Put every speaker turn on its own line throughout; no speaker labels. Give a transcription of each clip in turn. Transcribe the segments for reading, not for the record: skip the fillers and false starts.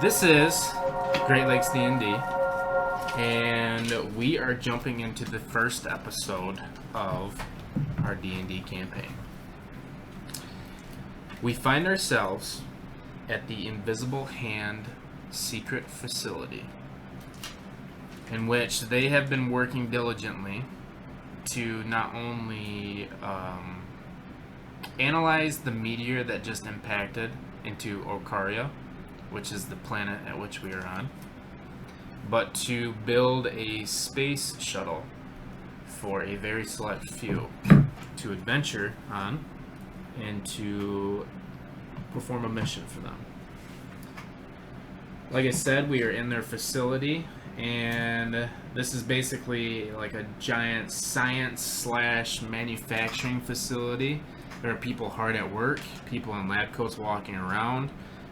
This is Great Lakes D&D, and we are jumping into the first episode of our D&D campaign. We find ourselves at the Invisible Hand secret facility, in which they have been working diligently to not only analyze the meteor that just impacted into Okaria, which is the planet at which we are on, but to build a space shuttle for a very select few to adventure on and to perform a mission for them. Like I said, we are in their facility, and this is basically like a giant science/manufacturing facility. There are people hard at work, people in lab coats walking around,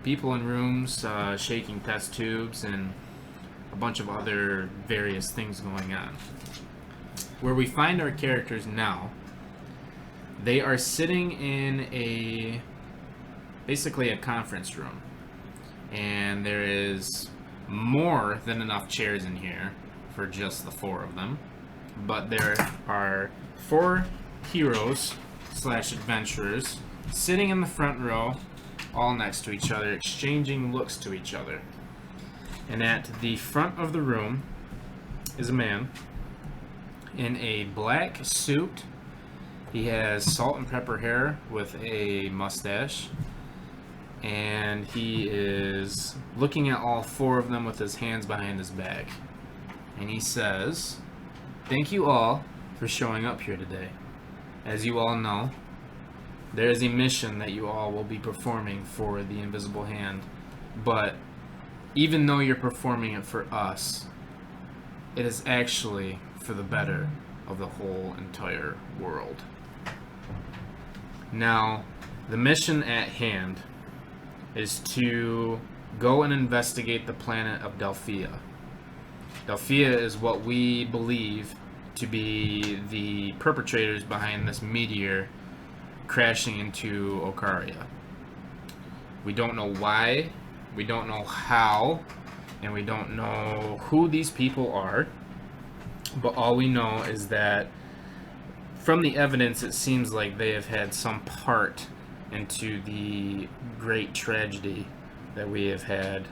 people in rooms shaking test tubes, and a bunch of other various things going on. Where we find our characters now, they are sitting in basically a conference room. And there is more than enough chairs in here for just the four of them. But there are four heroes/adventurers sitting in the front row, all next to each other, exchanging looks to each other. And at the front of the room is a man in a black suit. He has salt and pepper hair with a mustache. And he is looking at all four of them with his hands behind his back. And he says, "Thank you all for showing up here today. As you all know, there is a mission that you all will be performing for the Invisible Hand. But even though you're performing it for us, it is actually for the better of the whole entire world. Now, the mission at hand is to go and investigate the planet of Delphia. Delphia is what we believe to be the perpetrators behind this meteor crashing into Okaria. We don't know why, we don't know how, and we don't know who these people are, but all we know is that from the evidence it seems like they have had some part into the great tragedy that we have had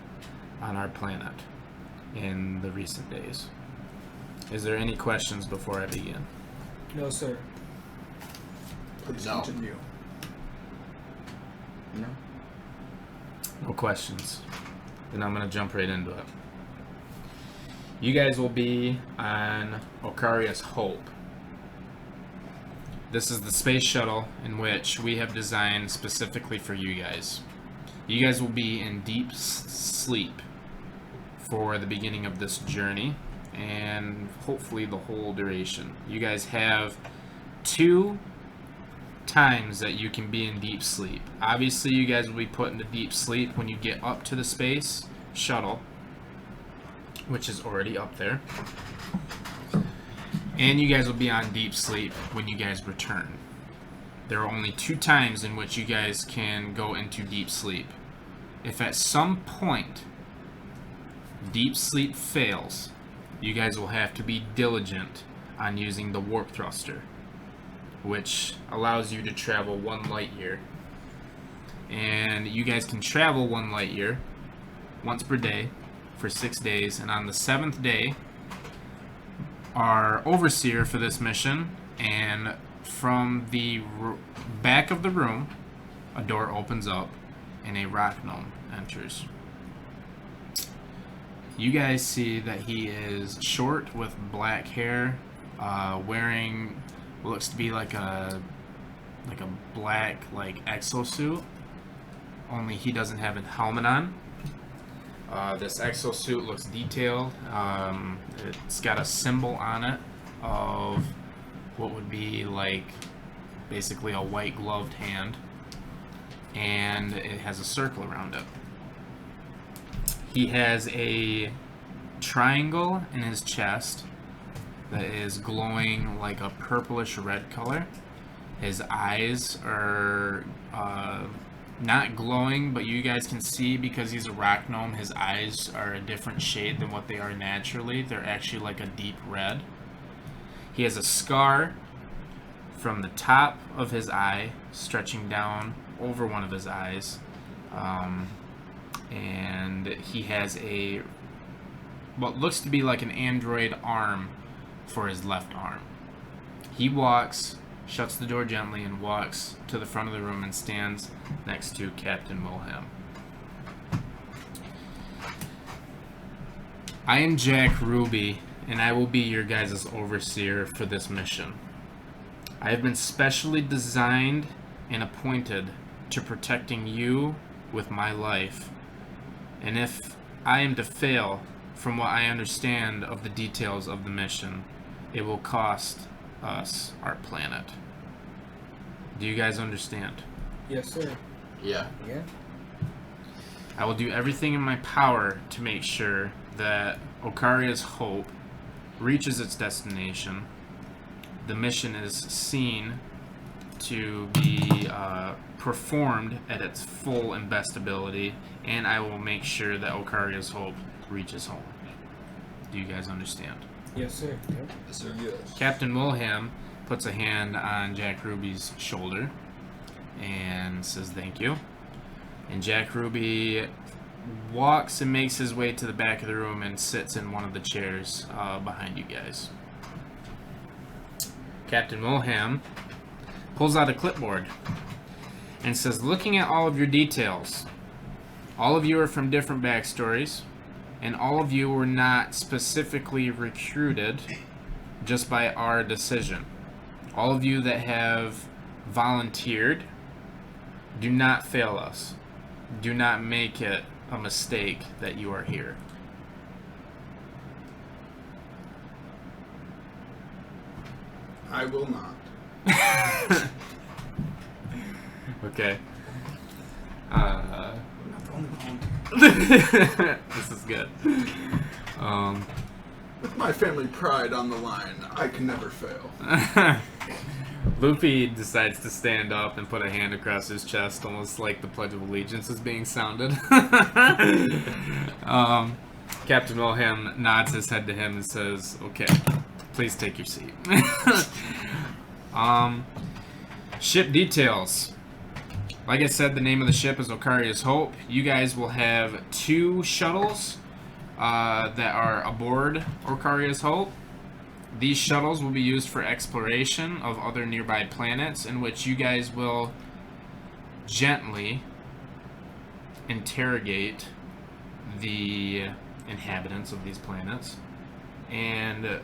on our planet in the recent days. Is there any questions before I begin?
No, sir. Please
No.
continue.
No.
No questions. Then I'm going to jump right into it. You guys will be on Okaria's Hope. This is the space shuttle in which we have designed specifically for you guys. You guys will be in deep sleep for the beginning of this journey, and hopefully the whole duration. You guys have 2 times that you can be in deep sleep. Obviously, you guys will be put into deep sleep when you get up to the space shuttle, which is already up there. And you guys will be on deep sleep when you guys return. There are only 2 times in which you guys can go into deep sleep. If at some point deep sleep fails, you guys will have to be diligent on using the warp thruster, which allows you to travel 1 light year. And you guys can travel 1 light year once per day for 6 days, and on the 7th day, our overseer for this mission, and from the back of the room, a door opens up and a rock gnome enters. You guys see that he is short with black hair, wearing what looks to be like a black exosuit, only he doesn't have a helmet on. This exosuit looks detailed. It's got a symbol on it of what would be like basically a white gloved hand, and it has a circle around it. He has a triangle in his chest that is glowing like a purplish red color. His eyes are not glowing, but you guys can see because he's a rock gnome, his eyes are a different shade than what they are naturally. They're actually like a deep red. He has a scar from the top of his eye stretching down over one of his eyes. And he has what looks to be like an android arm for his left arm. He walks, shuts the door gently, and walks to the front of the room and stands next to Captain Willham. I am Jack Ruby, and I will be your guys' overseer for this mission. I have been specially designed and appointed to protecting you with my life. And if I am to fail, from what I understand of the details of the mission, it will cost us our planet. Do you guys understand?
Yes, sir.
Yeah.
Yeah.
I will do everything in my power to make sure that Okaria's Hope reaches its destination. The mission is seen to be performed at its full and best ability, and I will make sure that Okaria's Hope reaches home. Do you guys understand?
Yes, sir. Yep.
Yes, sir.
Yes.
Captain Willham puts a hand on Jack Ruby's shoulder and says thank you. And Jack Ruby walks and makes his way to the back of the room and sits in one of the chairs behind you guys. Captain Willham pulls out a clipboard and says, looking at all of your details, all of you are from different backstories, and all of you were not specifically recruited just by our decision. All of you that have volunteered, do not fail us. Do not make it a mistake that you are here.
I will not.
Okay.
I'm not the only one.
This is good.
With my family pride on the line, I can never fail.
Luffy decides to stand up and put a hand across his chest, almost like the Pledge of Allegiance is being sounded. Captain Willham nods his head to him and says, okay, please take your seat. Ship details. Like I said, the name of the ship is Okaria's Hope. You guys will have 2 shuttles that are aboard Okaria's Hope. These shuttles will be used for exploration of other nearby planets, in which you guys will gently interrogate the inhabitants of these planets and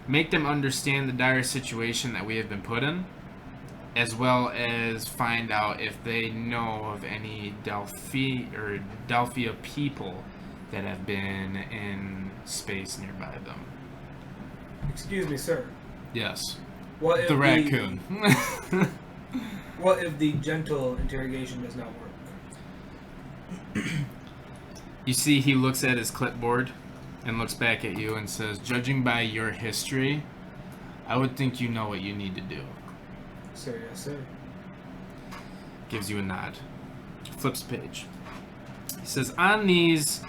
make them understand the dire situation that we have been put in, as well as find out if they know of any Delphia people that have been in space nearby them.
Excuse me, sir.
Yes.
What if
The raccoon.
What if the gentle interrogation does not work?
You see, he looks at his clipboard and looks back at you and says, judging by your history, I would think you know what you need to do.
Sir, yes, sir.
Gives you a nod. Flips the page. He says, on these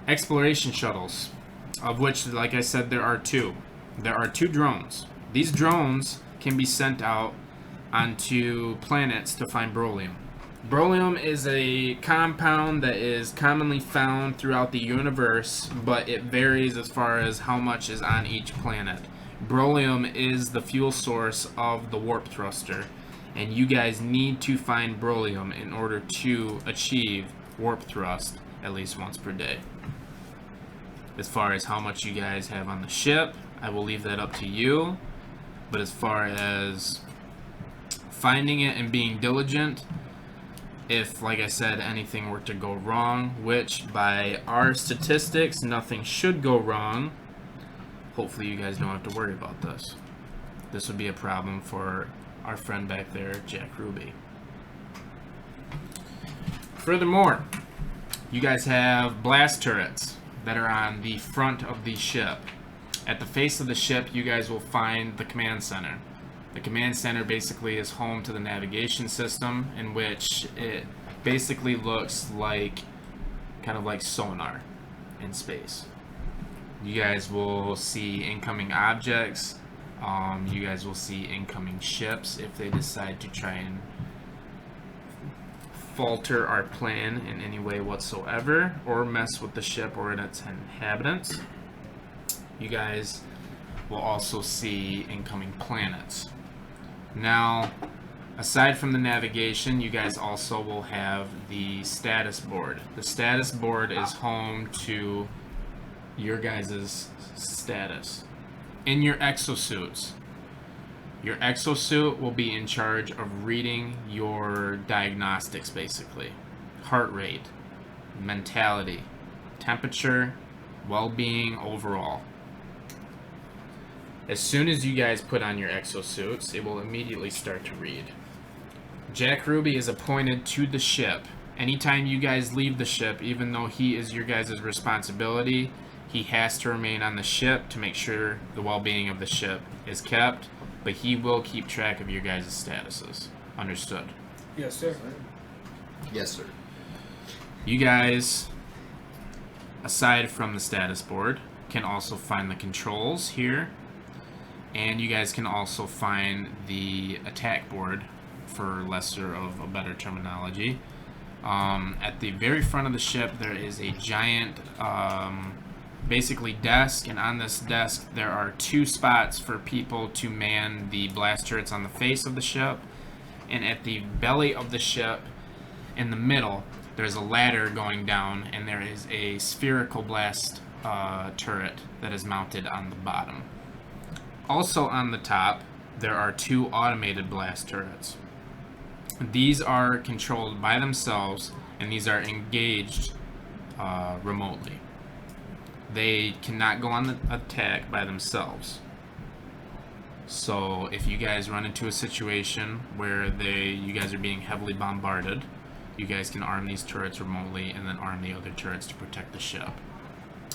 exploration shuttles, of which, like I said, there are 2. There are 2 drones. These drones can be sent out onto planets to find beryllium. Beryllium is a compound that is commonly found throughout the universe, but it varies as far as how much is on each planet. Beryllium is the fuel source of the warp thruster, and you guys need to find beryllium in order to achieve warp thrust at least once per day. As far as how much you guys have on the ship, I will leave that up to you. But as far as finding it and being diligent, if, like I said, anything were to go wrong, which by our statistics, nothing should go wrong, hopefully you guys don't have to worry about this. This would be a problem for our friend back there, Jack Ruby. Furthermore, you guys have blast turrets that are on the front of the ship. At the face of the ship, you guys will find the command center. The command center basically is home to the navigation system, in which it basically looks like kind of like sonar in space. You guys will see incoming objects. You guys will see incoming ships if they decide to try and falter our plan in any way whatsoever, or mess with the ship or its inhabitants. You guys will also see incoming planets. Now, aside from the navigation, you guys also will have the status board. The status board is home to your guys' status. In your exosuits, your exosuit will be in charge of reading your diagnostics, basically. Heart rate, mentality, temperature, well-being overall. As soon as you guys put on your exosuits, it will immediately start to read. Jack Ruby is appointed to the ship. Anytime you guys leave the ship, even though he is your guys' responsibility, he has to remain on the ship to make sure the well-being of the ship is kept, but he will keep track of your guys' statuses. Understood?
Yes, sir.
Yes, sir.
You guys, aside from the status board, can also find the controls here, and you guys can also find the attack board, for lesser of a better terminology. At the very front of the ship, there is a giant basically desk, and on this desk there are 2 spots for people to man the blast turrets on the face of the ship, and at the belly of the ship in the middle there's a ladder going down, and there is a spherical blast turret that is mounted on the bottom. Also on the top there are 2 automated blast turrets. These are controlled by themselves, and these are engaged remotely. They cannot go on the attack by themselves. So if you guys run into a situation where you guys are being heavily bombarded, you guys can arm these turrets remotely and then arm the other turrets to protect the ship.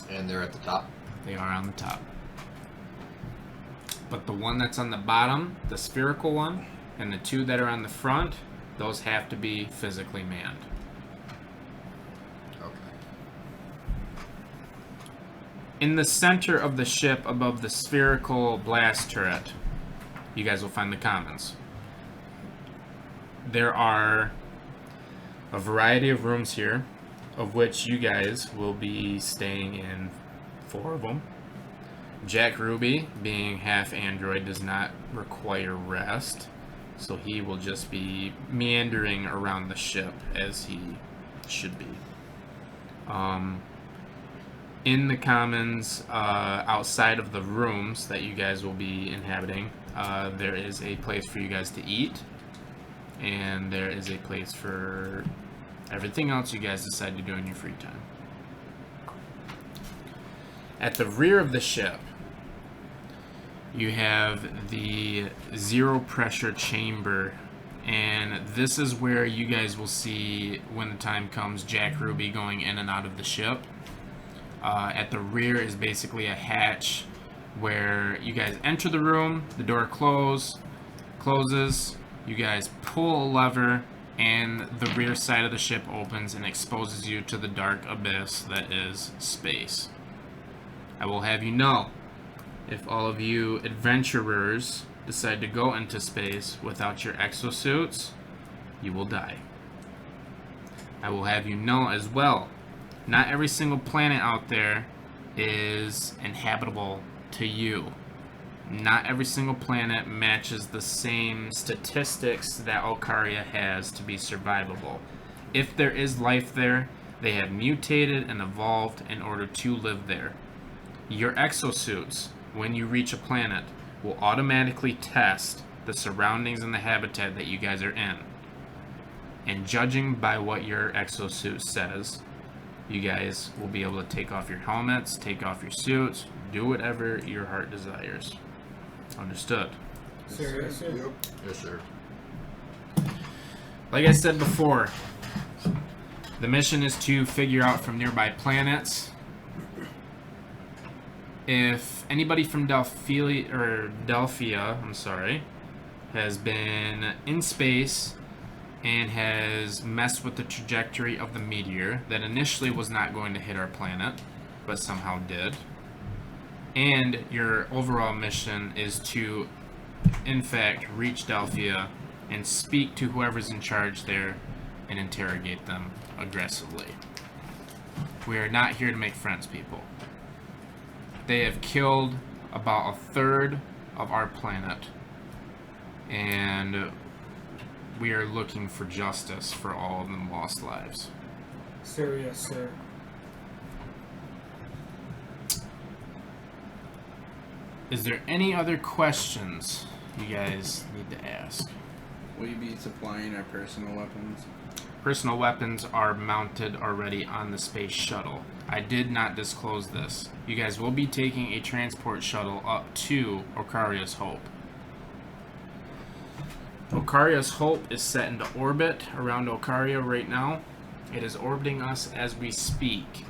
And they're at the top?
They are on the top. But the one that's on the bottom, the spherical one, and the 2 that are on the front, those have to be physically manned. In the center of the ship, above the spherical blast turret, you guys will find the commons. There are a variety of rooms here, of which you guys will be staying in 4 of them. Jack Ruby, being half android, does not require rest, so he will just be meandering around the ship as he should be. In the commons, outside of the rooms that you guys will be inhabiting, there is a place for you guys to eat, and there is a place for everything else you guys decide to do in your free time. At the rear of the ship, you have the zero pressure chamber, and this is where you guys will see, when the time comes, Jack Ruby going in and out of the ship. At the rear is basically a hatch where you guys enter the room, the door closes, you guys pull a lever, and the rear side of the ship opens and exposes you to the dark abyss that is space. I will have you know, if all of you adventurers decide to go into space without your exosuits, you will die. I will have you know as well, not every single planet out there is inhabitable to you. Not every single planet matches the same statistics that Okaria has to be survivable. If there is life there, they have mutated and evolved in order to live there. Your exosuits, when you reach a planet, will automatically test the surroundings and the habitat that you guys are in. And judging by what your exosuit says, you guys will be able to take off your helmets, take off your suits, do whatever your heart desires. Understood?
Sir, yes, sir.
Yep.
Yes, sir.
Like I said before, the mission is to figure out from nearby planets if anybody from Delphia, has been in space and has messed with the trajectory of the meteor that initially was not going to hit our planet, but somehow did. And your overall mission is to, in fact, reach Delphia and speak to whoever's in charge there and interrogate them aggressively. We are not here to make friends, people. They have killed about a third of our planet, and we are looking for justice for all of them lost lives.
Sir, yes, sir.
Is there any other questions you guys need to ask?
Will you be supplying our personal weapons?
Personal weapons are mounted already on the space shuttle. I did not disclose this. You guys will be taking a transport shuttle up to Okaria's Hope. Okaria's Hope is set into orbit around Okaria right now. It is orbiting us as we speak.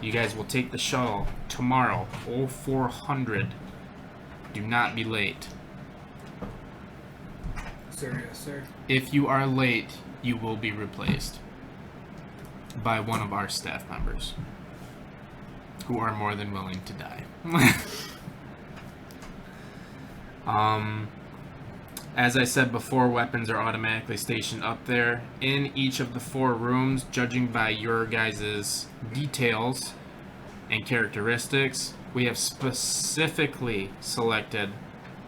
You guys will take the shuttle tomorrow, 0400. Do not be late.
Sir, yes, sir.
If you are late, you will be replaced by one of our staff members who are more than willing to die. As I said before, weapons are automatically stationed up there in each of the 4 rooms, judging by your guys' details and characteristics. We have specifically selected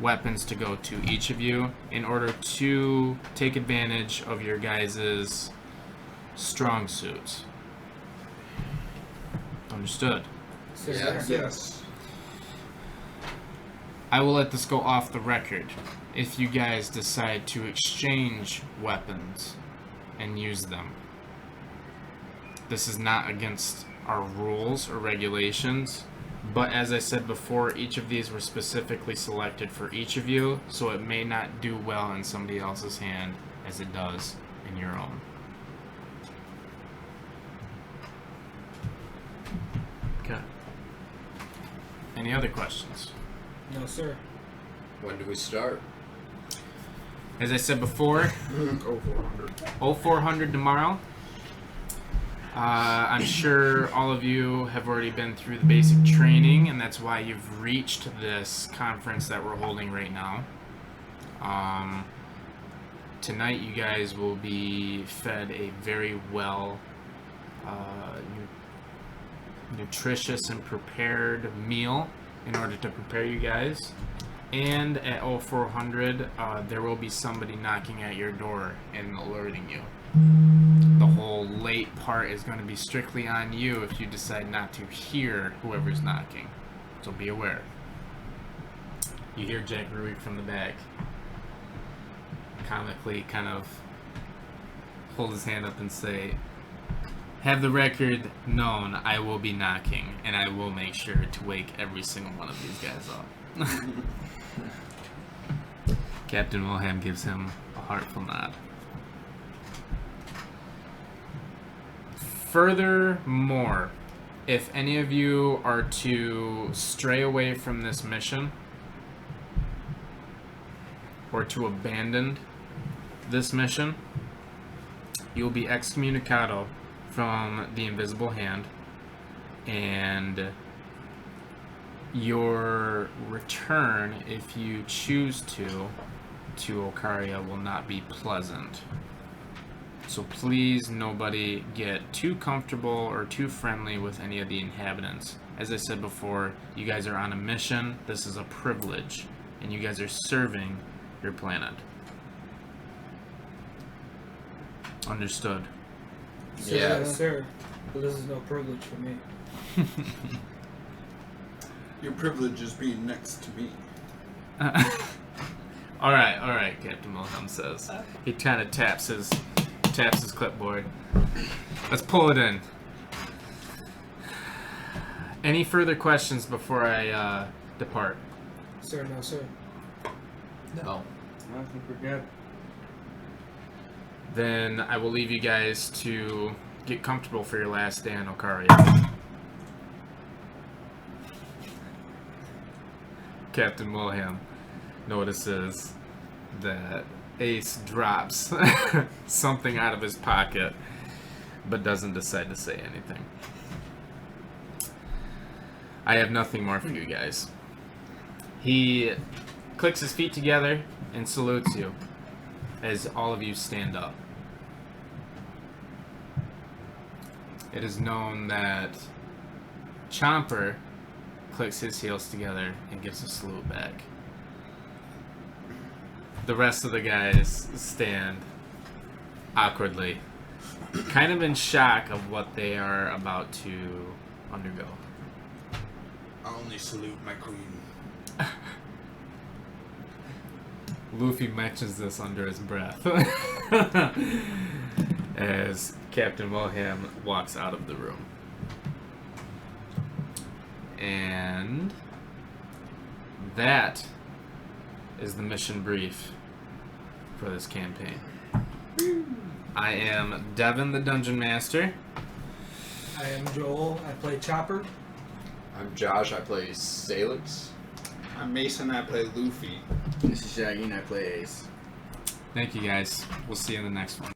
weapons to go to each of you in order to take advantage of your guys' strong suits. Understood?
Sir,
Yeah.
yes, sir.
Yes.
I will let this go off the record if you guys decide to exchange weapons and use them. This is not against our rules or regulations, but as I said before, each of these were specifically selected for each of you, so it may not do well in somebody else's hand as it does in your own. Okay. Any other questions?
No, sir.
When do we start?
As I said before,
0400.
0400 tomorrow. I'm sure all of you have already been through the basic training, and that's why you've reached this conference that we're holding right now. Tonight you guys will be fed a very well nutritious and prepared meal in order to prepare you guys. And at 0400, there will be somebody knocking at your door and alerting you. The whole late part is going to be strictly on you if you decide not to hear whoever's knocking. So be aware. You hear Jack Ruick from the back comically kind of hold his hand up and say, "Have the record known, I will be knocking, and I will make sure to wake every single one of these guys up." Captain Willham gives him a heartful nod. Furthermore, if any of you are to stray away from this mission or to abandon this mission, you will be excommunicado from the Invisible Hand, and your return, if you choose to Okaria, will not be pleasant. So please, nobody get too comfortable or too friendly with any of the inhabitants. As I said before, you guys are on a mission. This is a privilege, and you guys are serving your planet. Understood?
Sir,
Yeah.
yes, sir. But this is no privilege for me.
Your privilege is being next to me.
All right, Captain Willham says. He kind of taps his clipboard. Let's pull it in. Any further questions before I depart?
Sir, no, sir.
No.
I think we're good.
Then I will leave you guys to get comfortable for your last day on Okaria. Captain Willham notices that Ace drops something out of his pocket, but doesn't decide to say anything. I have nothing more for you guys. He clicks his feet together and salutes you as all of you stand up. It is known that Chomper clicks his heels together and gives a salute back. The rest of the guys stand awkwardly, kind of in shock of what they are about to undergo.
I only salute my queen.
Luffy mentions this under his breath as Captain Willham walks out of the room. And that is the mission brief for this campaign. I am Devin, the Dungeon Master.
I am Joel. I play Chopper.
I'm Josh. I play Salix.
I'm Mason. I play Luffy.
This is Shaggy and I play Ace.
Thank you guys. We'll see you in the next one.